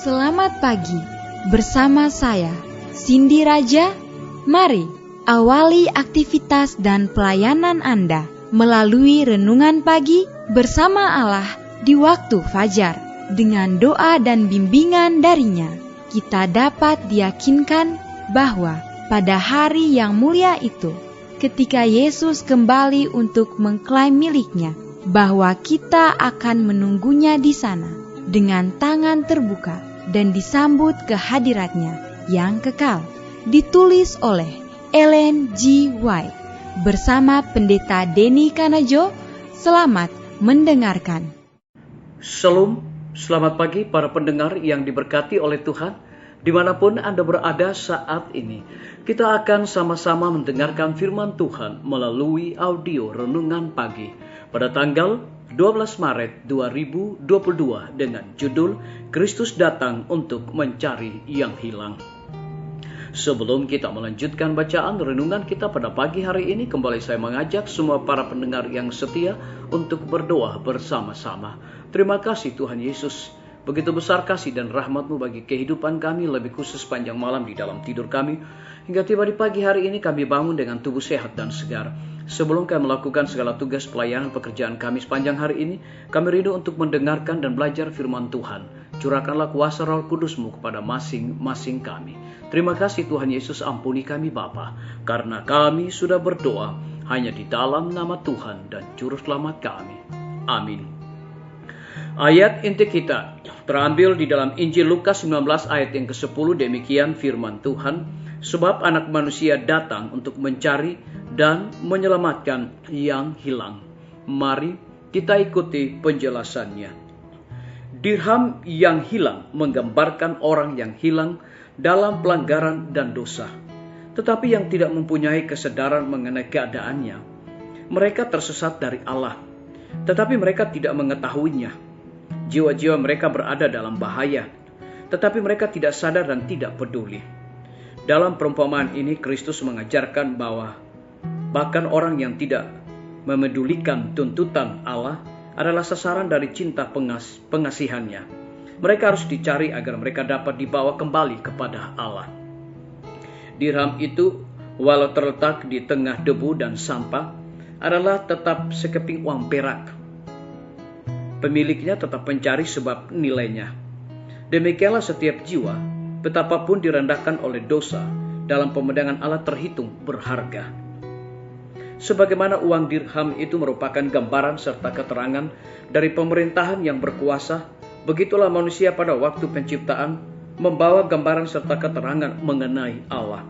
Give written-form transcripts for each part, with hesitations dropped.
Selamat pagi, bersama saya, Cindy Raja. Mari awali aktivitas dan pelayanan Anda melalui renungan pagi bersama Allah di waktu fajar. Dengan doa dan bimbingan darinya, kita dapat diyakinkan bahwa pada hari yang mulia itu, ketika Yesus kembali untuk mengklaim miliknya, bahwa kita akan menunggunya di sana dengan tangan terbuka dan disambut ke hadiratnya yang kekal. Ditulis oleh Ellen G. White bersama Pendeta Denny Kanajo. Selamat mendengarkan. Shalom, selamat pagi para pendengar yang diberkati oleh Tuhan. Dimanapun Anda berada saat ini, kita akan sama-sama mendengarkan firman Tuhan melalui audio renungan pagi pada tanggal 12 Maret 2022 dengan judul Kristus datang untuk mencari yang hilang. Sebelum kita melanjutkan bacaan renungan kita pada pagi hari ini, kembali saya mengajak semua para pendengar yang setia untuk berdoa bersama-sama. Terima kasih Tuhan Yesus. Begitu besar kasih dan rahmat-Mu bagi kehidupan kami, lebih khusus panjang malam di dalam tidur kami. Hingga tiba di pagi hari ini kami bangun dengan tubuh sehat dan segar. Sebelum kami melakukan segala tugas pelayanan pekerjaan kami sepanjang hari ini, kami rindu untuk mendengarkan dan belajar firman Tuhan. Curahkanlah kuasa Roh Kudus-Mu kepada masing-masing kami. Terima kasih Tuhan Yesus, ampuni kami Bapa, karena kami sudah berdoa hanya di dalam nama Tuhan dan Juru Selamat kami. Amin. Ayat inti kita terambil di dalam Injil Lukas 19 ayat yang ke-10, demikian firman Tuhan. Sebab anak manusia datang untuk mencari dan menyelamatkan yang hilang. Mari kita ikuti penjelasannya. Dirham yang hilang menggambarkan orang yang hilang dalam pelanggaran dan dosa, tetapi yang tidak mempunyai kesadaran mengenai keadaannya. Mereka tersesat dari Allah, tetapi mereka tidak mengetahuinya. Jiwa-jiwa mereka berada dalam bahaya, tetapi mereka tidak sadar dan tidak peduli. Dalam perumpamaan ini, Kristus mengajarkan bahwa bahkan orang yang tidak memedulikan tuntutan Allah adalah sasaran dari cinta pengasihannya. Mereka harus dicari agar mereka dapat dibawa kembali kepada Allah. Dirham itu, walau terletak di tengah debu dan sampah, adalah tetap sekeping uang perak. Pemiliknya tetap mencari sebab nilainya. Demikianlah setiap jiwa, betapapun direndahkan oleh dosa, dalam pemandangan Allah terhitung berharga. Sebagaimana uang dirham itu merupakan gambaran serta keterangan dari pemerintahan yang berkuasa, begitulah manusia pada waktu penciptaan membawa gambaran serta keterangan mengenai Allah.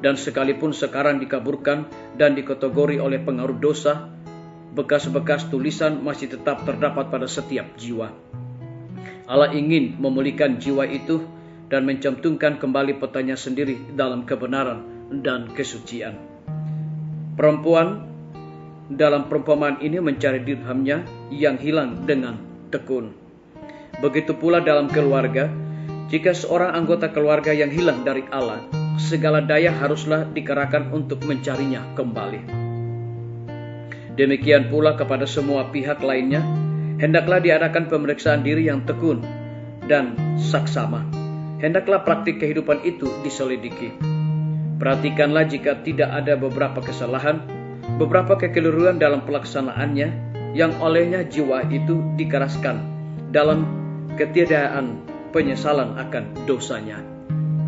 Dan sekalipun sekarang dikaburkan dan dikategori oleh pengaruh dosa, bekas-bekas tulisan masih tetap terdapat pada setiap jiwa. Allah ingin memulihkan jiwa itu dan mencantumkan kembali petanya sendiri dalam kebenaran dan kesucian. Perempuan dalam perumpamaan ini mencari dirhamnya yang hilang dengan tekun. Begitu pula dalam keluarga, jika seorang anggota keluarga yang hilang dari Allah, segala daya haruslah dikerahkan untuk mencarinya kembali. Demikian pula kepada semua pihak lainnya, hendaklah diadakan pemeriksaan diri yang tekun dan saksama. Hendaklah praktik kehidupan itu diselidiki. Perhatikanlah jika tidak ada beberapa kesalahan, beberapa kekeliruan dalam pelaksanaannya, yang olehnya jiwa itu dikeraskan dalam ketiadaan penyesalan akan dosanya.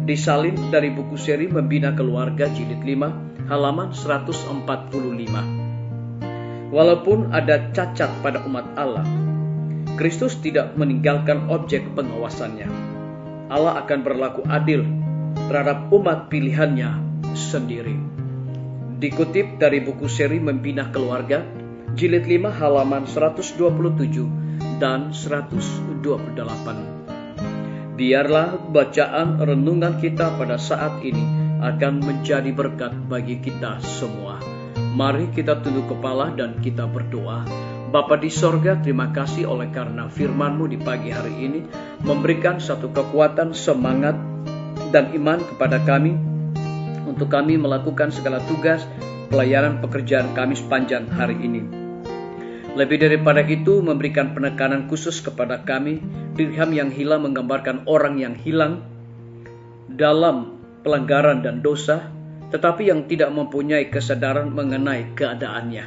Disalin dari buku seri Membina Keluarga jilid 5 halaman 145. Walaupun ada cacat pada umat Allah, Kristus tidak meninggalkan objek pengawasannya. Allah akan berlaku adil terhadap umat pilihannya sendiri. Dikutip dari buku seri Membina Keluarga, jilid 5 halaman 127 dan 128. Biarlah bacaan renungan kita pada saat ini akan menjadi berkat bagi kita semua. Mari kita tunduk kepala dan kita berdoa. Bapa di sorga, terima kasih oleh karena firman-Mu di pagi hari ini memberikan satu kekuatan, semangat, dan iman kepada kami untuk kami melakukan segala tugas pelayanan pekerjaan kami sepanjang hari ini. Lebih daripada itu, memberikan penekanan khusus kepada kami Dirham yang hilang menggambarkan orang yang hilang dalam pelanggaran dan dosa, tetapi yang tidak mempunyai kesadaran mengenai keadaannya.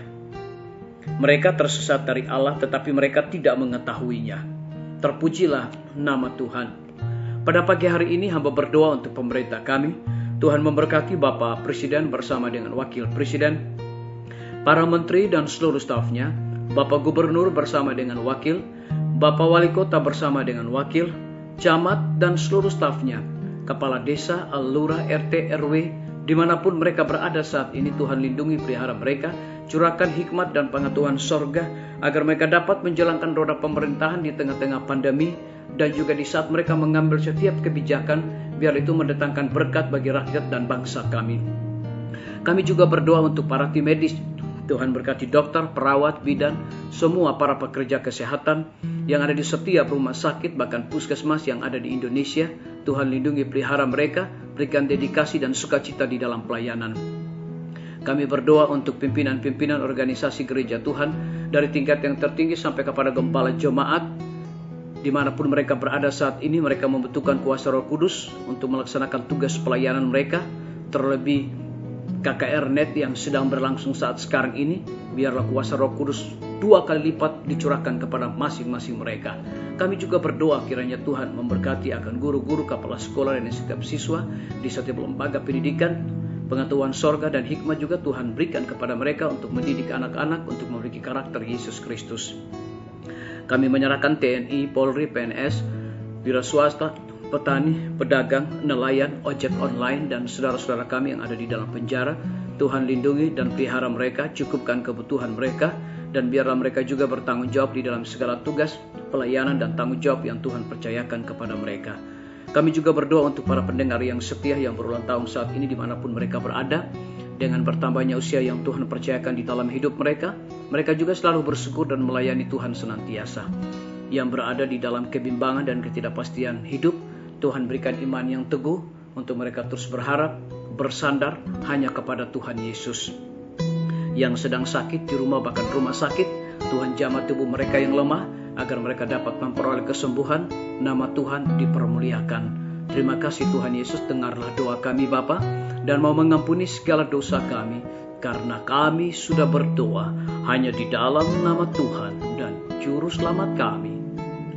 Mereka tersesat dari Allah, tetapi mereka tidak mengetahuinya. Terpujilah nama Tuhan. Pada pagi hari ini hamba berdoa untuk pemerintah kami. Tuhan memberkati Bapak Presiden bersama dengan Wakil Presiden, para menteri dan seluruh stafnya, Bapak Gubernur bersama dengan wakil, Bapak Wali Kota bersama dengan wakil, camat dan seluruh stafnya, kepala desa, lurah, RT, RW, dimanapun mereka berada saat ini. Tuhan lindungi pelihara mereka, curahkan hikmat dan pengetahuan sorga, agar mereka dapat menjalankan roda pemerintahan di tengah-tengah pandemi, dan juga di saat mereka mengambil setiap kebijakan, biar itu mendatangkan berkat bagi rakyat dan bangsa kami. Kami juga berdoa untuk para tim medis. Tuhan berkati dokter, perawat, bidan, semua para pekerja kesehatan yang ada di setiap rumah sakit, bahkan puskesmas yang ada di Indonesia. Tuhan lindungi pelihara mereka, berikan dedikasi dan sukacita di dalam pelayanan. Kami berdoa untuk pimpinan-pimpinan organisasi gereja Tuhan, dari tingkat yang tertinggi sampai kepada gembala jemaat. Dimanapun mereka berada saat ini, mereka membutuhkan kuasa Roh Kudus untuk melaksanakan tugas pelayanan mereka, terlebih KKR Net yang sedang berlangsung saat sekarang ini. Biarlah kuasa Roh Kudus 2 kali lipat dicurahkan kepada masing-masing mereka. Kami juga berdoa kiranya Tuhan memberkati akan guru-guru, kepala sekolah, dan setiap siswa di setiap lembaga pendidikan. Pengetahuan sorga dan hikmat juga Tuhan berikan kepada mereka untuk mendidik anak-anak untuk memiliki karakter Yesus Kristus. Kami menyerahkan TNI, Polri, PNS, wira swasta, petani, pedagang, nelayan, ojek online, dan saudara-saudara kami yang ada di dalam penjara. Tuhan lindungi dan pelihara mereka, cukupkan kebutuhan mereka, dan biarlah mereka juga bertanggung jawab di dalam segala tugas, pelayanan, dan tanggung jawab yang Tuhan percayakan kepada mereka. Kami juga berdoa untuk para pendengar yang setia yang berulang tahun saat ini dimanapun mereka berada. Dengan bertambahnya usia yang Tuhan percayakan di dalam hidup mereka, mereka juga selalu bersyukur dan melayani Tuhan senantiasa. Yang berada di dalam kebimbangan dan ketidakpastian hidup, Tuhan berikan iman yang teguh untuk mereka terus berharap, bersandar hanya kepada Tuhan Yesus. Yang sedang sakit di rumah, bahkan rumah sakit, Tuhan jamah tubuh mereka yang lemah, agar mereka dapat memperoleh kesembuhan. Nama Tuhan dipermuliakan. Terima kasih Tuhan Yesus, dengarlah doa kami Bapa, dan mau mengampuni segala dosa kami, karena kami sudah berdoa hanya di dalam nama Tuhan dan Juru Selamat kami.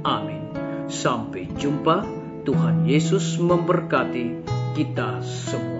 Amin. Sampai jumpa. Tuhan Yesus memberkati kita semua.